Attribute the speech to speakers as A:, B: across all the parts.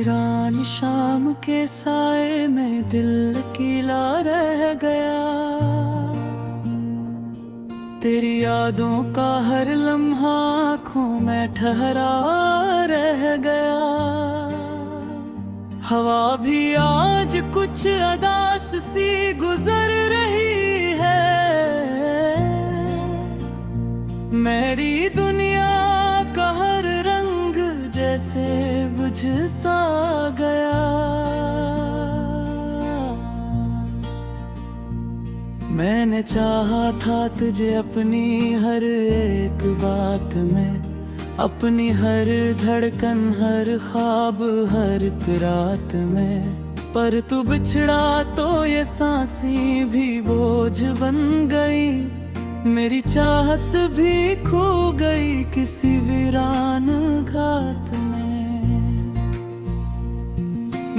A: वीरान शाम के साए में दिल अकेला रह गया। तेरी यादों का हर लम्हा आँखों में ठहरा रह गया। हवा भी आज कुछ अदास सी गुजर रही है। मेरी दुनिया का हर रंग जैसे बुझ सा गया। मैंने चाहा था तुझे अपनी हर एक बात में, अपनी हर धड़कन, हर ख्वाब, हर एक रात में। पर तू बिछड़ा तो ये सांसें भी बोझ बन गई। मेरी चाहत भी खो गई किसी वीरान घात में।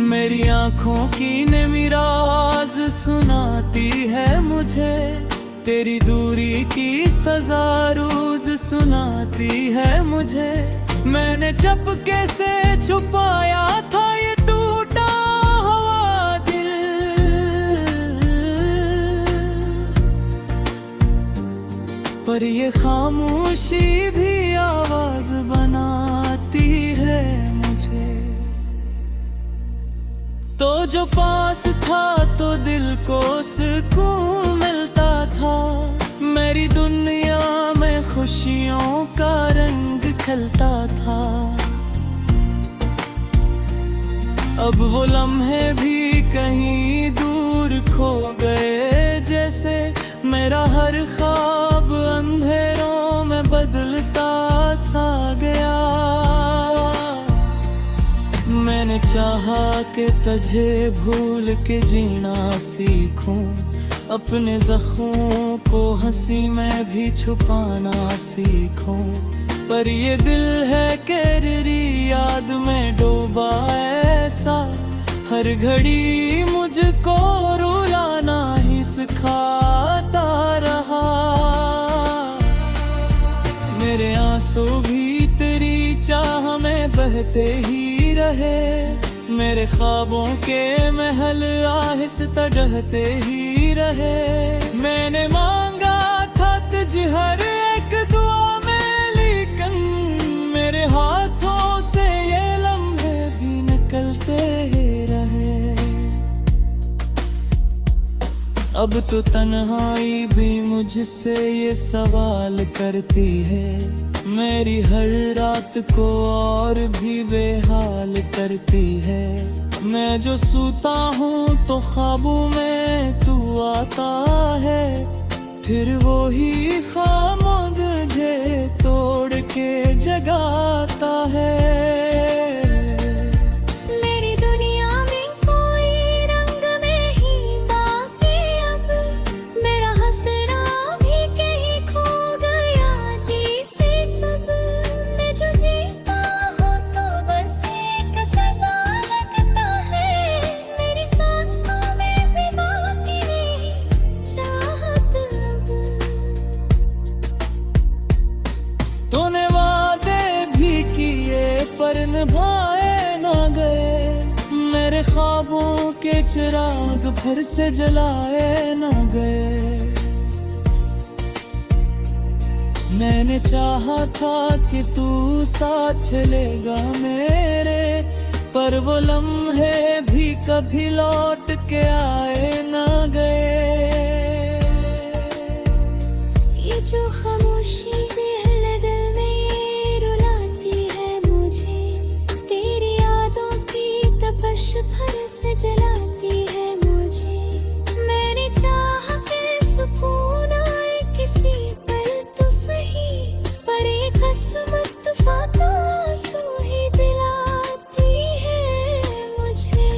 A: मेरी आँखों की नमी राज सुनाती है मुझे। तेरी दूरी की सजा रोज सुनाती है मुझे। मैंने चुपके से छुपाया था ये टूटा हुआ दिल। पर ये खामोशी भी आवाज बनाती है मुझे। तो जो पास था तो दिल को सुकून मिलता था। मेरी दुनिया में खुशियों का रंग खिलता था। अब वो लम्हे भी कहीं दूर खो गए। जैसे मेरा हर ख्वाब अंधेरों में बदलता सा गया। मैंने चाहा कि तुझे भूल के जीना सीखूं। अपने जख्मों को हंसी में भी छुपाना सीखूं। पर ये दिल है तेरी याद में डूबा ऐसा। हर घड़ी मुझको रुलाना ही सिखाता रहा। मेरे आंसू भी तेरी चाह में बहते ही रहे। मेरे ख्वाबों के महल आहिस्ता ढहते ही रहे। मैंने मांगा था तुझे हर एक दुआ में, लेकिन मेरे हाथों से ये लम्हे भी निकलते ही रहे। अब तो तन्हाई भी मुझसे ये सवाल करती है। मेरी हर रात को और भी बेहाल करती है। मैं जो सूता हूँ तो ख्वाबों में तू आता है। फिर वो ही खामोद मुझे तोड़ के जगाता है। तूने वादे भी किए पर निभाए ना गए। मेरे ख्वाबों के चिराग फिर से जलाए ना गए। मैंने चाहा था कि तू साथ चलेगा मेरे। पर वो लम्हे भी कभी लौट के आए ना गए।
B: ये जो खामोशी भर से जलाती है मुझे। मेरी चाह के सुकून आए किसी पल तो सही। पर ये किस्मत फाका आंसू ही दिलाती है मुझे।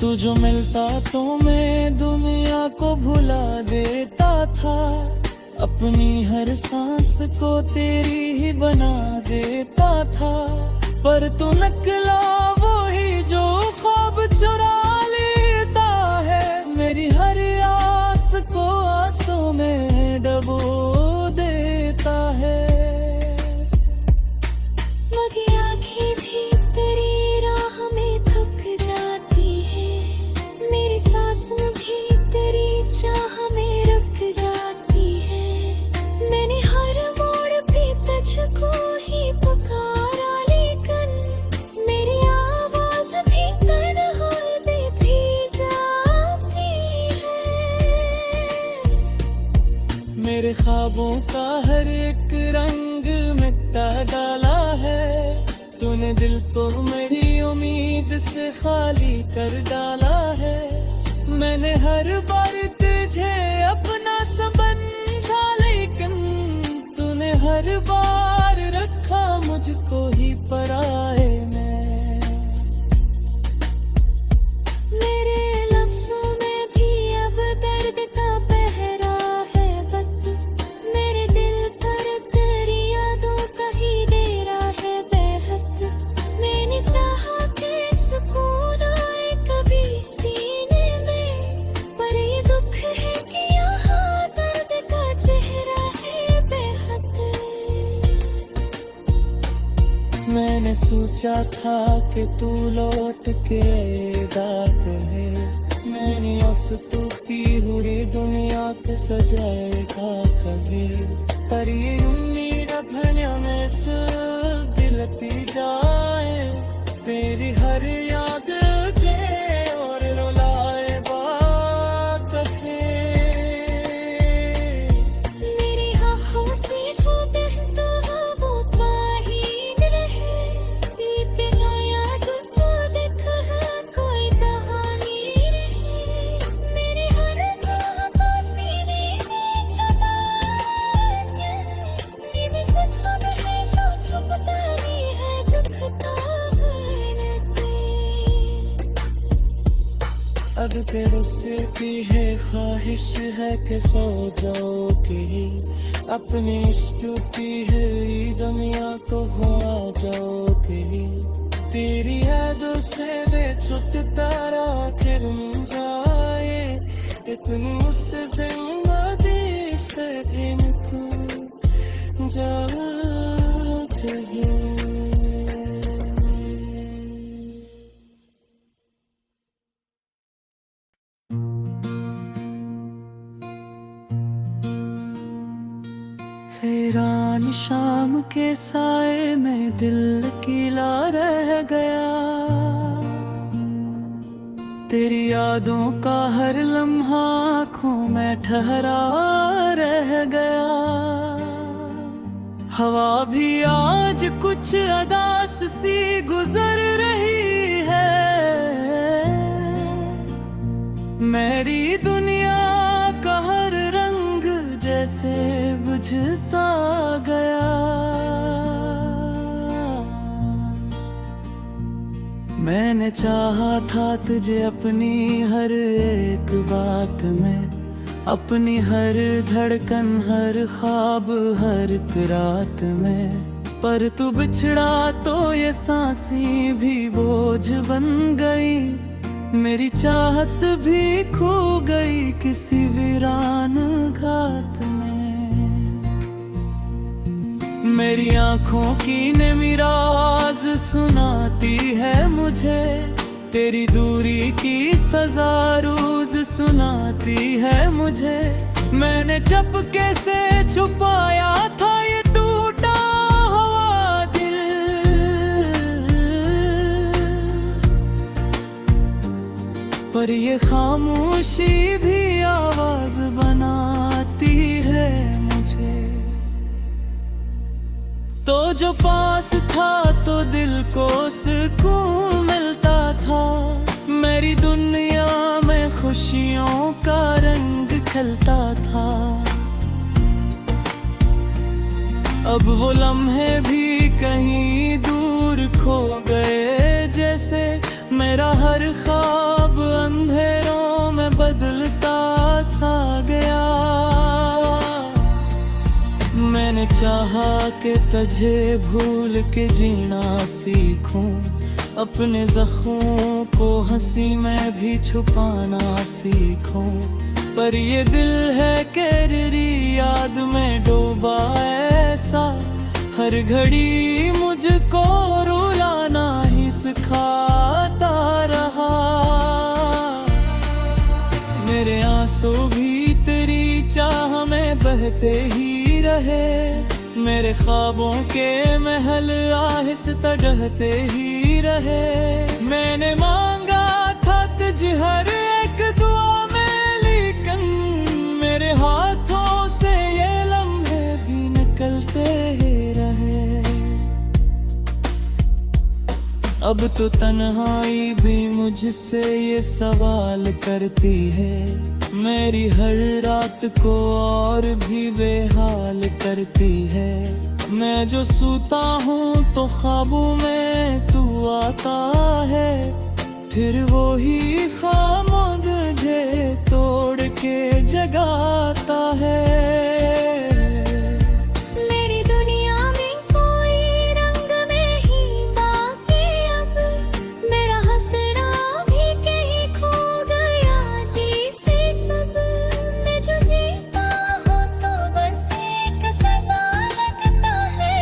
A: तू जो मिलता तो मैं दुनिया को भुला देता था। अपनी हर सांस को तेरी ही बना देता था। पर तू निकला वही जो ख्वाब चुरा लेता है। मेरी हर आस को आंसू में डबो देता है।
B: मगर आँखें भी
A: मेरे ख्वाबों का हर एक रंग मिटा डाला है। तूने दिल को मेरी उम्मीद से खाली कर डाला है। मैंने हर बार तुझे अपना समझा, लेकिन तूने हर बार रखा मुझको ही पराए में।
B: मेरे लफ्ज़ों में भी अब दर्द का पहरा है वक्त। मेरे दिल पर तेरी यादों का ही डेरा है बेहद। मैंने चाहा कि सुकून आए कभी सीने में, पर ये दुख है कि यहाँ दर्द का चेहरा है बेहद।
A: मैंने सोचा था कि तू लौट के कहे, मैंने उस टूटी हुई दुनिया को सजाएगा कभी। पर ये उम्मीद भनिया में से दिलती जाए, तेरी हर याद के और रुलाए बात है।
B: मेरी आँखों से जो बहता है वो पाहीन रहे। ये बिना याद तो देख है कोई कहानी रहे। मेरे हर राह का सीने में छुपा के, ये सच है जो छुपता नहीं है दुखता है ते।
A: अब तेरे से की है ख्वाहिश है कि सो जाओ कि अपनी इश्क की है दुनिया को हुआ जाओ कि। तेरी यादों से दे छुट तारा आखिर मिल जाए, इतनी उससे जिंदगी से भी मुझको जाते हैं। वीरान शाम के साए में दिल अकेला रह गया। तेरी यादों का हर लम्हा आँखों में ठहरा रह गया। हवा भी आज कुछ अदास सी गुजर रही है। मेरी दुनिया का हर रंग जैसे बुझ सा गया। मैंने चाहा था तुझे अपनी हर एक बात में, अपनी हर धड़कन हर ख्वाब हर एक रात में। पर तू बिछड़ा तो ये सांसें भी बोझ बन गई। मेरी चाहत भी खो गई किसी वीरान घात में। मेरी आँखों की नमी राज सुनाती है मुझे, तेरी दूरी की सजा रोज सुनाती है मुझे। मैंने चुपके से छुपाया था ये टूटा हुआ दिल, पर ये खामोशी भी आवाज बनाती है मुझे। तो जो पास था तो दिल को सुकून मिलता था। मेरी दुनिया में खुशियों का रंग खिलता था। अब वो लम्हे भी कहीं दूर खो गए, जैसे मेरा हर ख्वाब अंधेरों में बदलता सा गया। मैंने चाहा कि तुझे भूल के जीना सीखूं, अपने जख्मों को हंसी में भी छुपाना सीखूं। पर ये दिल है तेरी याद में डूबा ऐसा, हर घड़ी मुझको रुलाना ही सिखाता रहा। मेरे आंसू भी तेरी चाह में बहते ही रहे, मेरे ख्वाबों के महल आहिस्ता ढहते ही रहे। मैंने मांगा था तुझे हर एक दुआ में, लेकिन मेरे हाथों से ये अब तो तन्हाई भी मुझसे ये सवाल करती है, मेरी हर रात को और भी बेहाल करती है। मैं जो सोता हूँ तो ख्वाबों में तू आता है, फिर वो ही ख्वाब मुझे तोड़ के जगाता है।
B: मेरी दुनिया में कोई रंग नहीं बाकी, अब मेरा हंसना भी कहीं खो गया जैसे सब। मैं जो जीता हूँ तो बस एक सजा लगता है,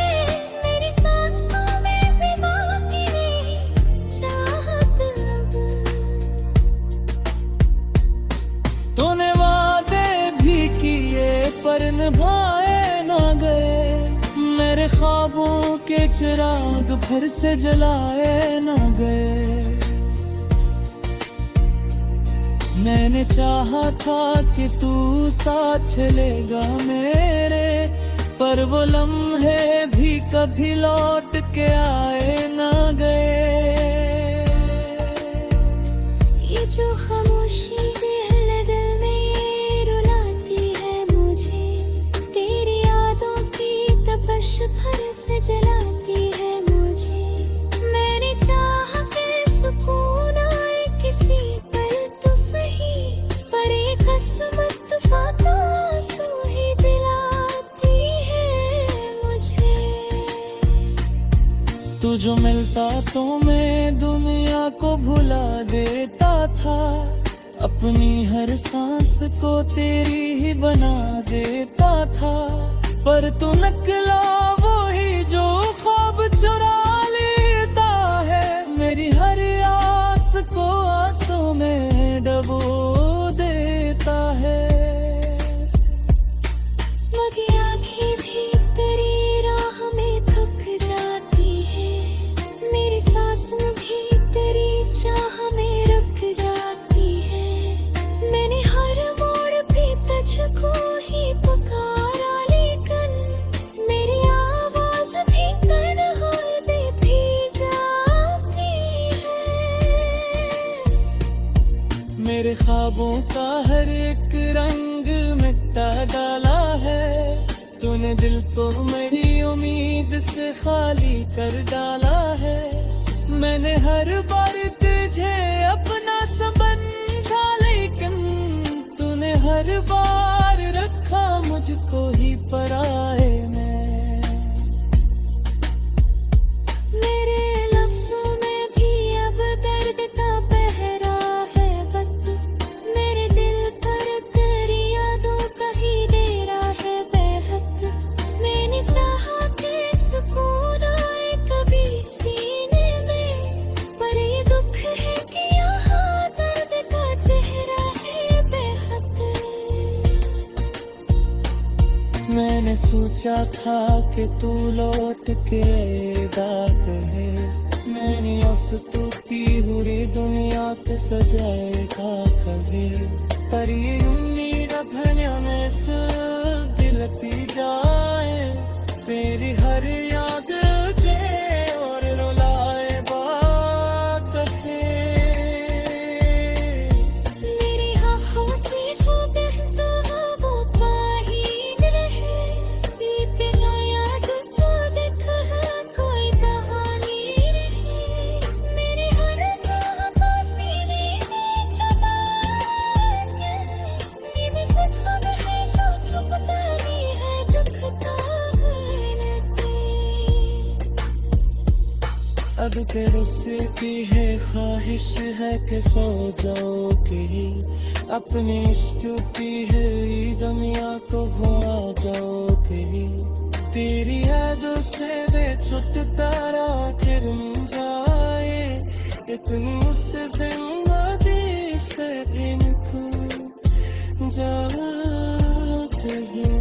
B: मेरी सांसों में भी बाकी नहीं चाहत अब।
A: तूने वादे भी किए पर निभाए ना गए, मेरे ख्वाबों के चिराग फिर से जलाए ना गए। मैंने चाहा था कि तू साथ चलेगा मेरे, पर वो लम्हे भी कभी लौट के आए ना गए।
B: ये जो खामोशी दिल में ये रुलाती है मुझे, तेरी यादों की तपश भर से जलाती है मुझे। मैंने चाहा कि सुकून आए किसी पल तो सही, पर एक किस्मत फाका आंसू ही दिलाती है मुझे।
A: तू जो मिलता तो मैं दुनिया को भुला देता था, अपनी हर सांस को तेरी ही बना देता था। पर तू निकला वो ही जो ख्वाब चुरा लेता है, मेरी हर आस को आंसू में डबो देता है।
B: मगर आँखें भी तेरी राह में थक जाती है, मेरी सांस भी तेरी चाह में रुक जाती है। मैंने हर मोड़ पे तुझको ही पुकारा, लेकिन मेरी आवाज भी तन्हाई में भी जाती है।
A: मेरे ख्वाबों का हर एक रंग मिटा डाला है, तूने दिल को मेरी उम्मीद से खाली कर डाला है। मैंने हर बार तुझे अपना समझा, लेकिन तूने हर बार रखा मुझको ही पराए में।
B: मेरे लफ्ज़ों में भी अब दर्द का पहरा है वक्त, मेरे दिल पर तेरी यादों का ही डेरा है बेहद। मैंने चाहा कि सुकून आए कभी सीने में, पर ये दुख है कि यहाँ दर्द का चेहरा है बेहद।
A: मैंने सोचा था कि तू लौट के बात है, मैंने उस टूटी हुई दुनिया पे सजाएगा कभी। पर ये उम्मीद भनिया में से दिलती जाए, तेरी हर याद के और रुलाए बात है।
B: मेरी आँखों से जो बहता है वो पाहीन रहे, ये बिना याद का देखा है कोई कहानी रहे। मेरे हर राह का सीने में छुपा के, ये भी सच खबर है जो छुपता नहीं है, दुखता है रहते।
A: अब तेरे से की है ख्वाहिश है कि सो जाओ कहीं, अपने इश्क की है दुनिया को भुला जाओ कहीं। तेरी यादों से बेछुटकारा आखिर मिल जाए, इतनी उससे जिंदगी से भी निकल जाओ कहीं।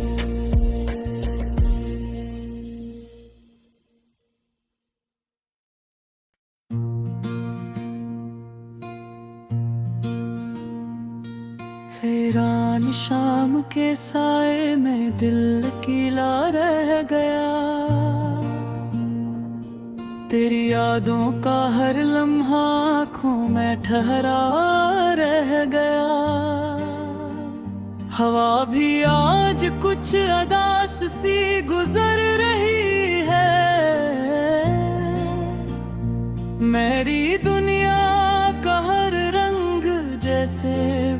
A: हैरान शाम के साए में दिल कीला रह गया, तेरी यादों का हर लम्हा आँखों में ठहरा रह गया। हवा भी आज कुछ अदास सी गुजर रही है। मेरी दुनिया का हर रंग जैसे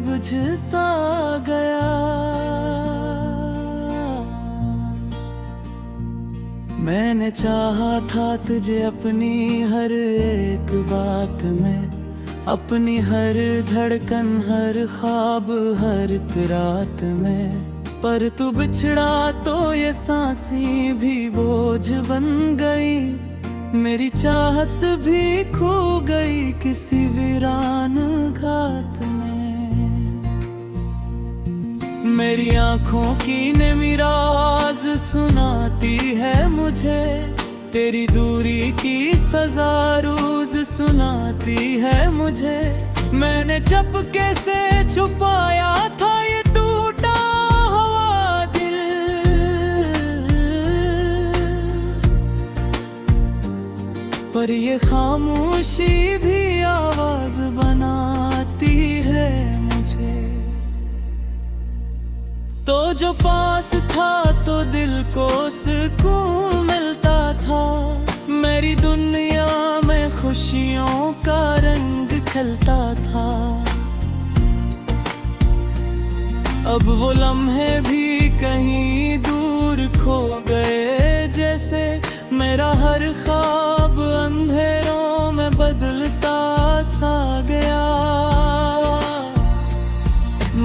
A: बुझ सा गया। मैंने चाहा था तुझे अपनी हर एक बात में, अपनी हर धड़कन, हर ख्वाब, हर एक रात में। पर तू बिछड़ा तो ये सांसें भी बोझ बन गई, मेरी चाहत भी खो गई किसी वीरान घाट में। मेरी आँखों की नेमी राज सुनाती है मुझे, तेरी दूरी की सजा रोज सुनाती है मुझे। मैंने चुपके से छुपाया था ये टूटा हुआ दिल, पर ये खामोशी भी आवाज बनाती है मुझे। तो जो पास था तो दिल को सुकून मिलता था, मेरी दुनिया में खुशियों का रंग खिलता था। अब वो लम्हे भी कहीं दूर खो गए, जैसे मेरा हर ख्वाब अंधेरों में बदलता सा गया।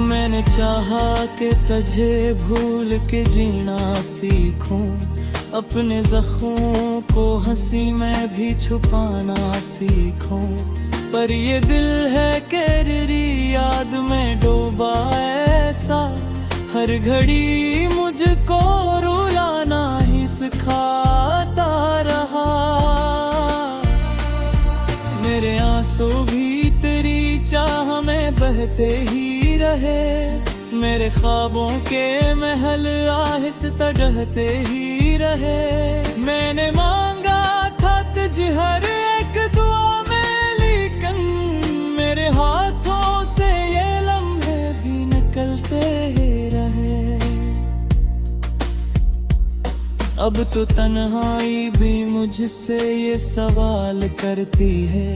A: मैंने चाहा कि तुझे भूल के जीना सीखूं, अपने जख्मों को हंसी में भी छुपाना सीखूं। पर ये दिल है तेरी याद में डूबा ऐसा, हर घड़ी मुझको रुलाना ही सिखाता रहा। मेरे आंसू भी तेरी चाह में बहते ही रहे, मेरे ख्वाबों के महल आहिस्ता ढहते ही रहे। मैंने मांगा था तुझे हर एक दुआ में, लेकिन मेरे हाथों से ये लम्हे भी निकलते ही रहे। अब तो तन्हाई भी मुझसे ये सवाल करती है,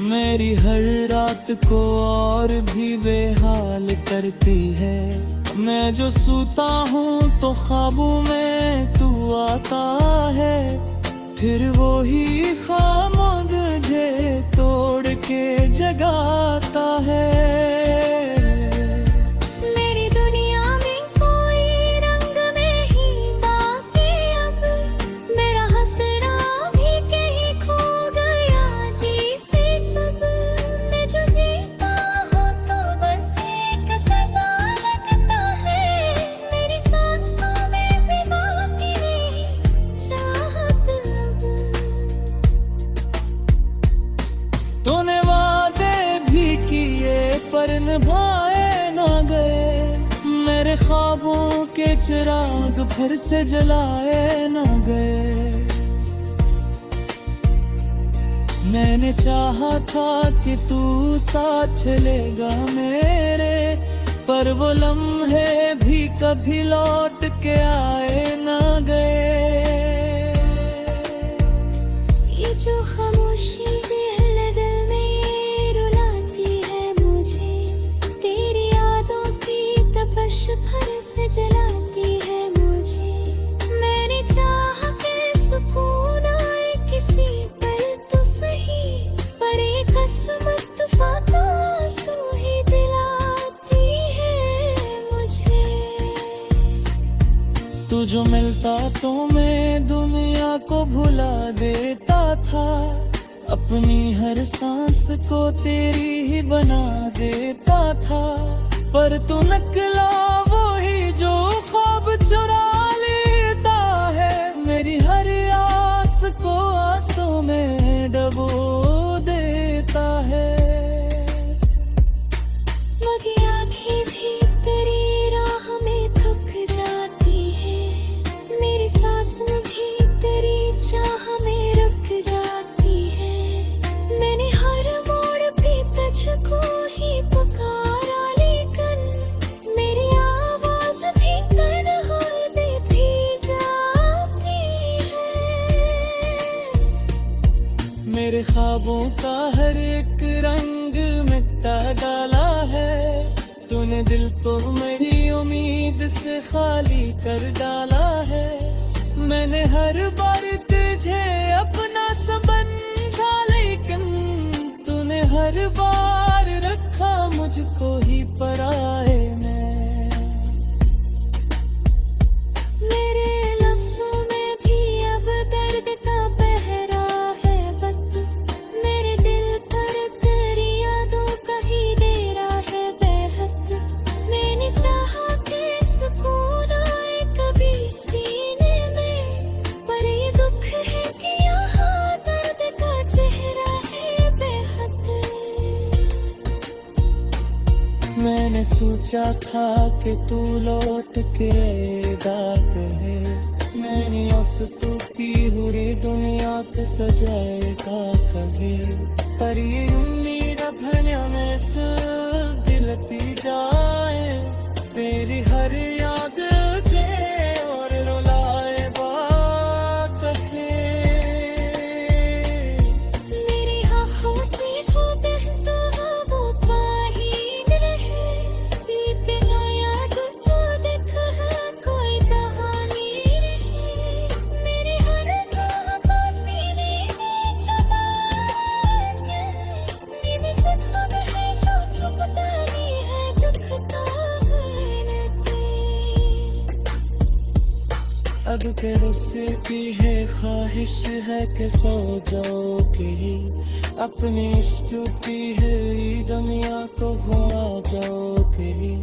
A: मेरी हर रात को और भी बेहाल करती है। मैं जो सूता हूँ तो ख्वाबों में तू आता है, फिर वो ही खामोद मुझे तोड़ के जगाता है।
B: मेरी दुनिया में कोई रंग नहीं बाकी, अब मेरा हंसना भी कहीं खो गया जी से सब। मैं जो जीता हूँ तो बस एक सजा लगता है, मेरी सांसों में भी बाकी नहीं चाहत अब।
A: तूने वादे भी किए पर निभाए ना गए, मेरे ख्वाबों के चिराग फिर से जलाए ना गए। मैंने चाहा था कि तू साथ चलेगा मेरे, पर वो लम्हे भी कभी लौट के आए ना गए।
B: ये जो खामोशी दिल में ये रुलाती है मुझे, तेरी यादों की तपश भर से जलाती है मुझे। मैंने चाहा कि सुकून आए किसी पल तो सही, पर एक किस्मत फाका आंसू ही दिलाती है मुझे।
A: तू जो मिलता तो मैं दुनिया को भुला देता था, अपनी हर सांस को तेरी ही बना देता था। पर तू निकला वो ही जो ख्वाब चुरा लेता है, मेरी हर आस को आंसू में डबो देता है।
B: मगी आँखें भी तेरी राह में थक जाती है, मेरी सांस भी तेरी चाह में रुक जाती
A: मेरे ख्वाबों का हर एक रंग मिटा डाला है। तूने दिल को मेरी उम्मीद से खाली कर डाला है। मैंने हर बार तुझे अपना समझा, लेकिन तूने हर बार रखा मुझको ही पराए में।
B: मेरे लफ्ज़ों में भी अब दर्द का पहरा है वक्त। मेरे दिल पर तेरी यादों का ही डेरा है बेहद। मैंने चाहा कि सुकून आए कभी सीने में, पर ये दुख है कि यहाँ दर्द का चेहरा है बेहद।
A: मैंने सोचा था कि तू लौट के कहे, मैंने उस टूटी हुई दुनिया पे सजाएगा कहे। पर ये उम्मीद भनिया में से दिलती जाए, तेरी हर याद के और रुलाए बात है।
B: मेरी आँखों से जो बहता वो पाहीन रहे, लिपे ना याद तो देख है कोई कहानी रहे। मेरे हर राह का सीने में छुपा के, नींद से थम है जो छुपता नहीं है दुखता है रहते।
A: अब के रुस्से की है ख्वाहिश है कि सो जाओ कहीं, अपनी इश्क की है दुनिया को भुला जाओ कहीं।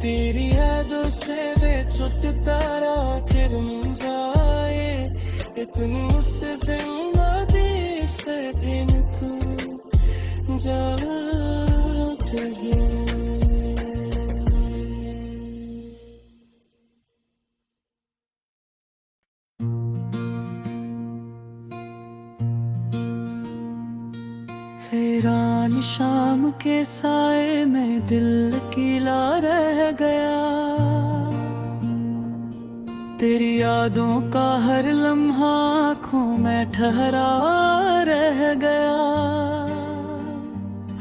A: तेरी यादों से बेचुत तारा आखिर मिल जाए, इतनी उससे जिंदगी से भी निकल जा कहीं। वीरान शाम के साए में दिल अकेला रह गया। तेरी यादों का हर लम्हा आँखों में ठहरा रह गया।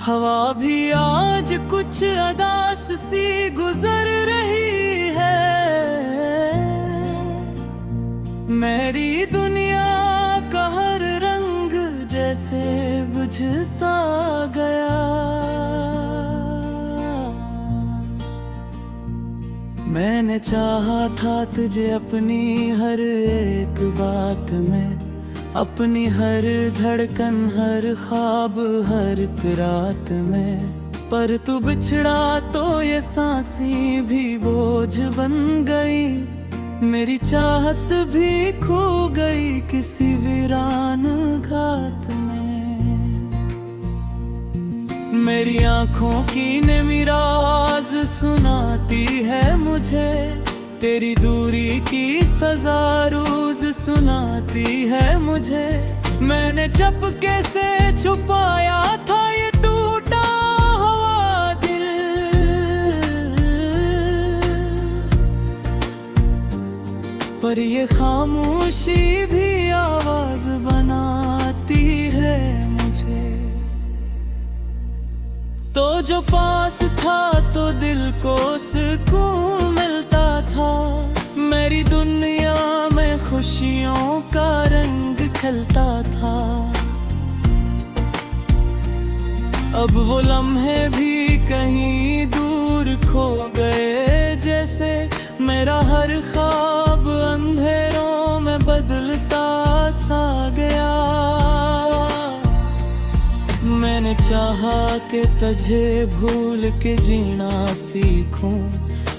A: हवा भी आज कुछ अदास सी गुजर रही है। मेरी दुनिया का हर रंग जैसे बुझ सा गया। मैंने चाहा था तुझे अपनी हर एक बात में, अपनी हर धड़कन हर ख्वाब हर एक रात में। पर तू बिछड़ा तो ये सांसें भी बोझ बन गई, मेरी चाहत भी खो गई किसी वीरान घात में। मेरी आँखों की नमी राज सुनाती है मुझे, तेरी दूरी की सजा रोज सुनाती है मुझे। मैंने चुपके से छुपाया था ये टूटा हुआ दिल, पर ये खामोशी भी आवाज बनाती है मुझे। तो जो पास था तो दिल को सुकून मिलता था, मेरी दुनिया में खुशियों का रंग खिलता था। अब वो लम्हे भी कहीं दूर खो गए, जैसे मेरा हर ख्वाब अंधेरों में बदलता सा गया। मैंने चाहा कि तुझे भूल के जीना सीखूं,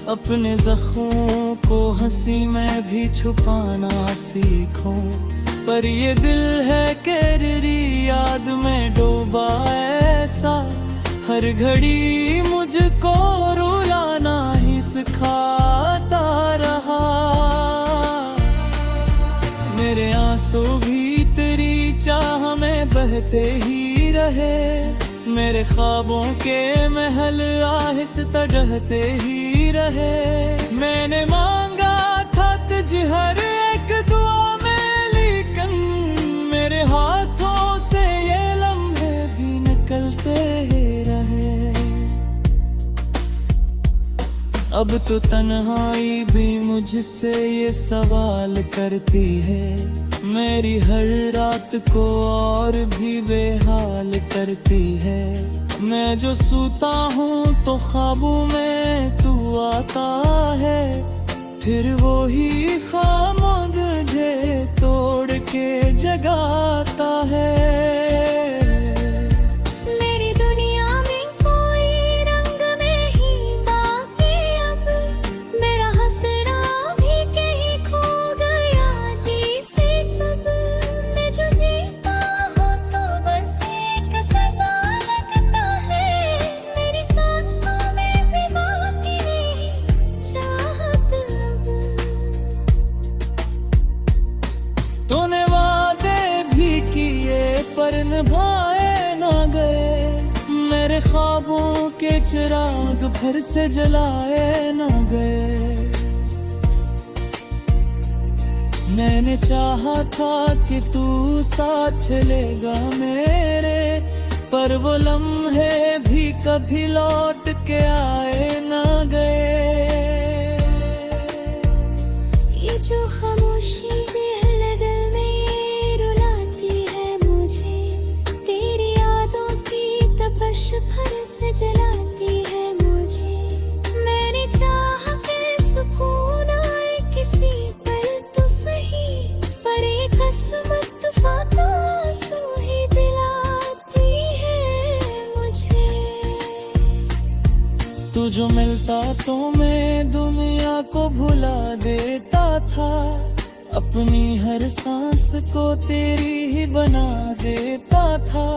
A: अपने जख्मों को हंसी में भी छुपाना सीखूं। पर ये दिल है कि तेरी याद में डूबा ऐसा, हर घड़ी मुझको रुलाना ही सिखाता रहा। मेरे आंसू भी तेरी चाह में बहते ही रहे, मेरे ख्वाबों के महल आहिस्ता ढहते ही रहे। मैंने मांगा था तुझे हर एक दुआ में, लेकिन मेरे हाथों से ये अब तो तन्हाई भी मुझसे ये सवाल करती है, मेरी हर रात को और भी बेहाल करती है। मैं जो सोता हूँ तो ख्वाबों में तू आता है, फिर वो ही ख्वाब मुझे तोड़ के जगाता है।
B: मेरी दुनिया में कोई रंग नहीं बाकी, अब मेरा हंसना भी कहीं खो गया जी से सब। मैं जो जीता हूँ तो बस एक सजा लगता है, मेरी सांसों में भी बाकी नहीं चाहत अब।
A: तूने वादे भी किए पर निभाए ना गए, मेरे ख्वाबों के चिराग फिर से जलाए ना गए। मैंने चाहा था कि तू साथ चलेगा मेरे, पर वो लम्हे भी कभी लौट के आए ना गए।
B: ये जो खामोशी दिल में रुलाती है मुझे, तेरी यादों की तपश भर से जलाती है मुझे। मैंने चाहा कि सुकून आए किसी पल तो सही, पर ये किस्मत फाका आंसू ही दिलाती है मुझे।
A: तू जो मिलता तो मैं दुनिया को भुला देता था, अपनी हर सांस को तेरी ही बना देता था।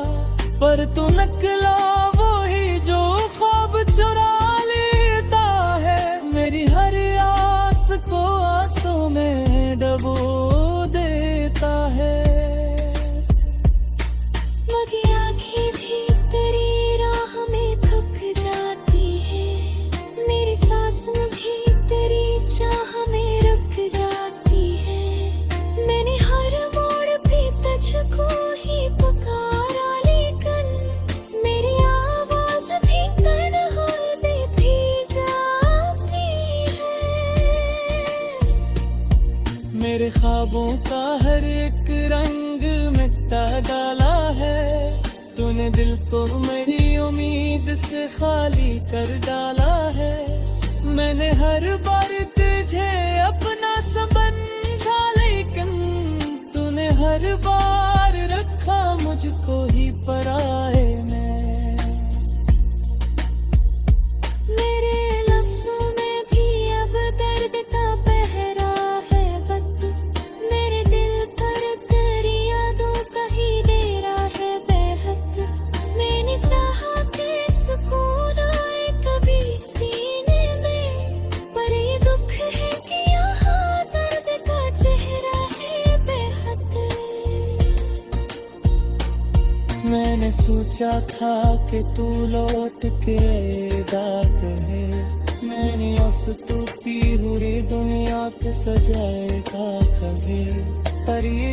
A: पर तू निकला वही जो ख्वाब चुरा लेता है, मेरी हर आस को आंसू में डबो देता है।
B: मगी आँखें भी तेरी राह में थक जाती है, मेरी सांसें भी तेरी चाह में रुक जाती है। मैंने हर मोड़ पे तुझको ही पुकारा, लेकिन मेरी आवाज भी तन्हाई में भी जाती है।
A: मेरे ख्वाबों का हर एक रंग मिटा डाला है, तूने दिल को मेरी उम्मीद से खाली कर डाला है। मैंने हर बार तुझे अपना समझा, लेकिन तूने हर बार रखा मुझको ही पराए में।
B: मेरे लफ्ज़ों में भी अब दर्द का पहरा है वक्त, मेरे दिल पर तेरी यादों का ही डेरा है बेहद। मैंने चाहा कि सुकून आए कभी सीने में, पर ये दुख है कि यहाँ दर्द का चेहरा है बेहद।
A: मैंने सोचा था कि तू लौट के है, मैंने उस टूटी हुई दुनिया को सजाएगा कभी, पर ये